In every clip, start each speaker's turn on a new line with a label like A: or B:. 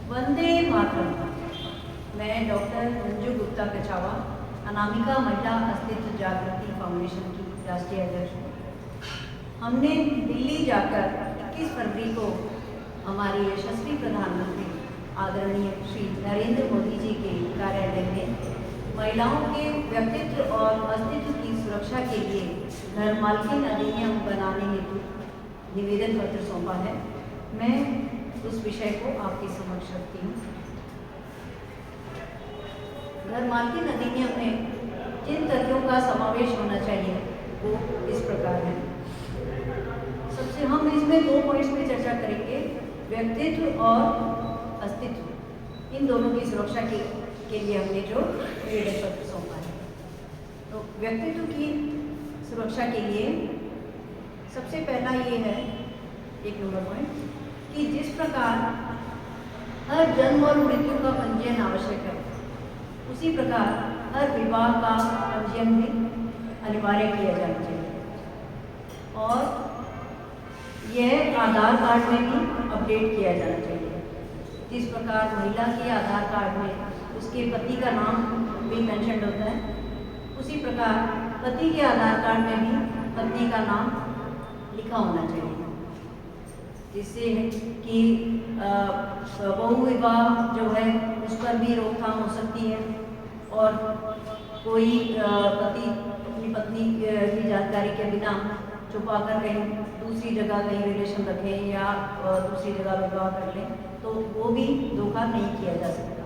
A: वंदे मातरम। मैं डॉक्टर मंजू गुप्ता कछावा, अनामिका महिला अस्तित्व जागृति फाउंडेशन की राष्ट्रीय अध्यक्ष हूँ। हमने दिल्ली जाकर 21 फरवरी को हमारे यशस्वी प्रधानमंत्री आदरणीय श्री नरेंद्र मोदी जी के कार्यालय में महिलाओं के व्यक्तित्व और अस्तित्व की सुरक्षा के लिए घर मालकिन अधिनियम बनाने हेतु निवेदन पत्र सौंपा है। मैं उस विषय को आपके समक्ष रखती हूँ। घर मालकिन अधिनियम में जिन तथ्यों का समावेश होना चाहिए वो इस प्रकार है। सबसे हम इसमें 2 पॉइंट्स पे चर्चा करेंगे, व्यक्तित्व और अस्तित्व। इन दोनों की सुरक्षा के लिए हमने जो निवेदन पत्र सौंपा है। तो व्यक्तित्व की सुरक्षा के लिए सबसे पहला ये है, 1 नंबर पॉइंट, कि जिस प्रकार हर जन्म और मृत्यु का पंजीयन आवश्यक है, उसी प्रकार हर विवाह का पंजीयन भी अनिवार्य किया जाना चाहिए और यह आधार कार्ड में भी अपडेट किया जाना चाहिए। जिस प्रकार महिला के आधार कार्ड में उसके पति का नाम भी मेंशन होता है, उसी प्रकार पति के आधार कार्ड में भी पत्नी का नाम लिखा होना चाहिए, जिससे कि बहु विवाह जो है उस पर भी रोकथाम हो सकती है और कोई पति अपनी पत्नी की जानकारी के बिना छुपाकर कहीं दूसरी जगह कहीं रिलेशन रखें या दूसरी जगह विवाह कर लें तो वो भी धोखा नहीं किया जा सकता।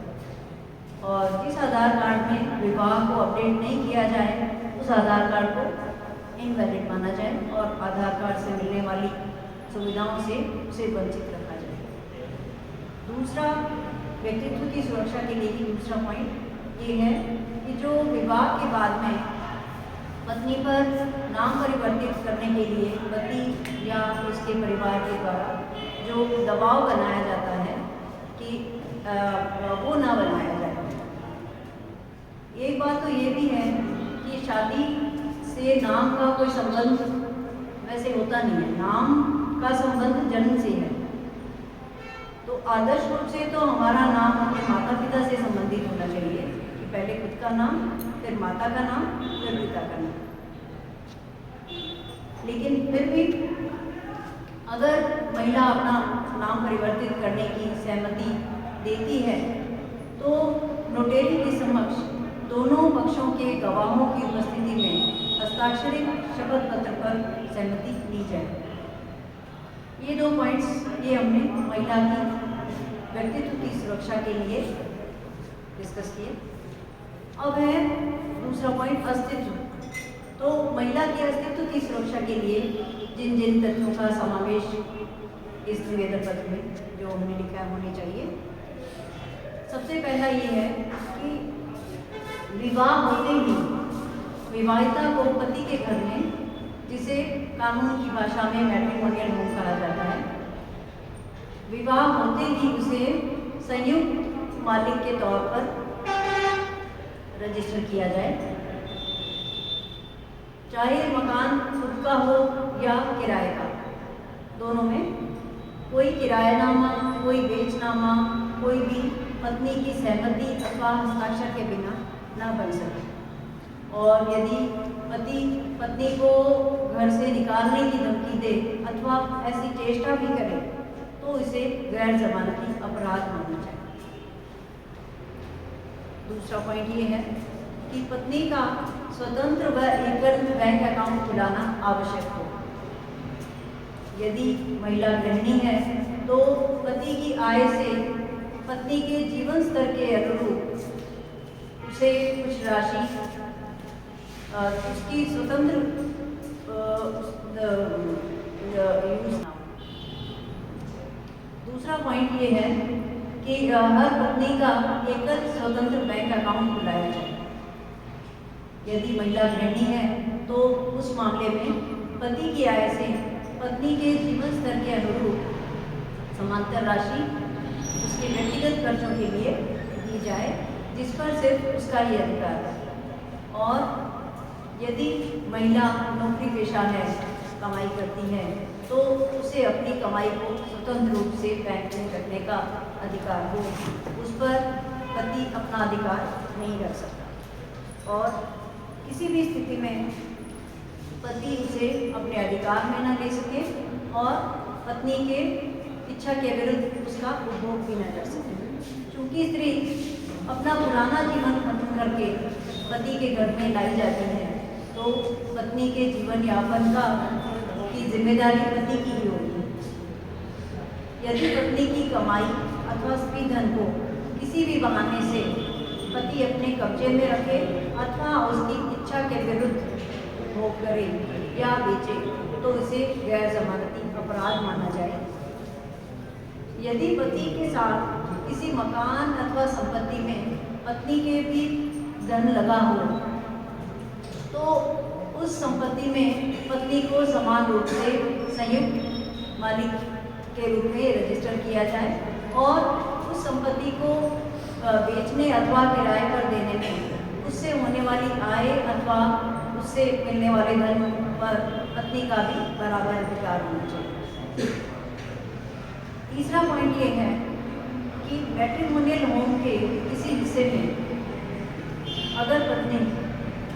A: और जिस आधार कार्ड में विवाह को अपडेट नहीं किया जाए उस आधार कार्ड को इनवैलिड माना जाए और आधार कार्ड से मिलने वाली सुविधाओं से उसे वंचित रखा जाए। दूसरा, व्यक्तित्व की सुरक्षा के लिए ही दूसरा पॉइंट ये है कि जो विवाह के बाद में पत्नी पर नाम परिवर्तित करने के लिए पति या उसके परिवार के द्वारा जो दबाव बनाया जाता है कि वो ना बनाया जाए। एक बात तो ये भी है कि शादी से नाम का कोई संबंध वैसे होता नहीं है, नाम का संबंध जन्म से है। तो आदर्श रूप से तो हमारा नाम अपने माता पिता से संबंधित होना चाहिए कि पहले खुद का नाम, फिर माता का नाम, फिर पिता का नाम। लेकिन फिर भी अगर महिला अपना नाम परिवर्तित करने की सहमति देती है तो नोटेरी के समक्ष दोनों पक्षों के गवाहों की उपस्थिति में हस्ताक्षरित शपथ पत्र पर सहमति ली जाए। ये 2 पॉइंट्स ये हमने महिला की व्यक्तित्व की सुरक्षा के लिए डिस्कस किए। अब है दूसरा पॉइंट, अस्तित्व। तो महिला के अस्तित्व की सुरक्षा के लिए जिन जिन तथ्यों का समावेश इस निवेदन पत्र में जो हमने लिखा होने चाहिए, सबसे पहला ये है कि विवाह होते ही विवाहिता को पति के घर में, जिसे कानून की भाषा में मैट्रिमोनियल होम कहा जाता है, विवाह होते ही उसे संयुक्त मालिक के तौर पर रजिस्टर किया जाए, चाहे मकान खुद का हो या किराए का। दोनों में कोई किरायानामा, कोई बेचनामा, कोई भी पत्नी की सहमति अथवा हस्ताक्षर के बिना ना बन सके। और यदि पति पत्नी को घर से निकालने की धमकी दे अथवा ऐसी चेष्टा भी करे तो इसे गैर जमानती अपराध माना जाए। दूसरा पॉइंट ये है कि पत्नी का स्वतंत्र व एकल बैंक अकाउंट खुलाना आवश्यक हो। यदि महिला गृहिणी है तो पति की आय से पत्नी के जीवन स्तर के अनुरूप उसे कुछ राशि उसकी स्वतंत्र यूज ना हो। दूसरा पॉइंट ये है कि हर पत्नी का एकल स्वतंत्र बैंक अकाउंट खुलाया जाए। यदि महिला गृहिणी है तो उस मामले में पति की आय से पत्नी के जीवन स्तर के अनुरूप समांतर राशि उसके व्यक्तिगत खर्चों के लिए दी जाए, जिस पर सिर्फ उसका ही अधिकार है। और यदि महिला नौकरी पेशा है, कमाई करती है तो उसे अपनी कमाई को स्वतंत्र रूप से बैंक में रखने का अधिकार हो, उस पर पति अपना अधिकार नहीं रख सकता। और किसी भी स्थिति में पति उसे अपने अधिकार में न ले सके और पत्नी के इच्छा के विरुद्ध उसका उपभोग भी न कर सके। चूँकि स्त्री अपना पुराना जीवन खत्म करके पति के घर में लाई जाती है, तो पत्नी के जीवन यापन की जिम्मेदारी पति की ही होगी। यदि पत्नी की कमाई अथवा स्त्री धन को किसी भी बहाने से पति अपने कब्जे में रखे अथवा उसकी इच्छा के विरुद्ध भोग करे या बेचे, तो इसे गैर जमानती अपराध माना जाए। यदि पति के साथ किसी मकान अथवा संपत्ति में पत्नी के भी धन लगा हो, तो उस संपत्ति में पत्नी को समान रूप से संयुक्त मालिक के रूप में रजिस्टर किया जाए और उस संपत्ति को बेचने अथवा किराए पर देने में उससे होने वाली आय अथवा उससे मिलने वाले धन पर पत्नी का भी बराबर अधिकार होना चाहिए। तीसरा पॉइंट ये है कि मैट्रिमोनियल होम के किसी हिस्से में अगर पत्नी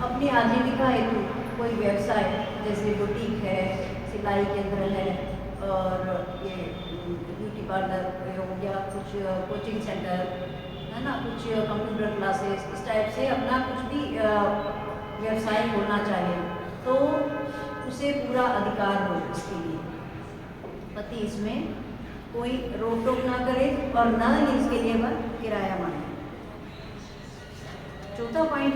A: अपनी आजीविका हेतु कोई व्यवसाय जैसे बुटीक है, सिलाई केंद्र है और ये ब्यूटी पार्लर हो गया, कुछ कोचिंग सेंटर है ना, कुछ कंप्यूटर क्लासेस, इस टाइप से अपना कुछ भी व्यवसाय खोलना चाहे, तो उसे पूरा अधिकार हो इसके लिए। पति इसमें कोई रोक टोक ना करे और ना ही इसके लिए वह किराया मांगे। चौथा पॉइंट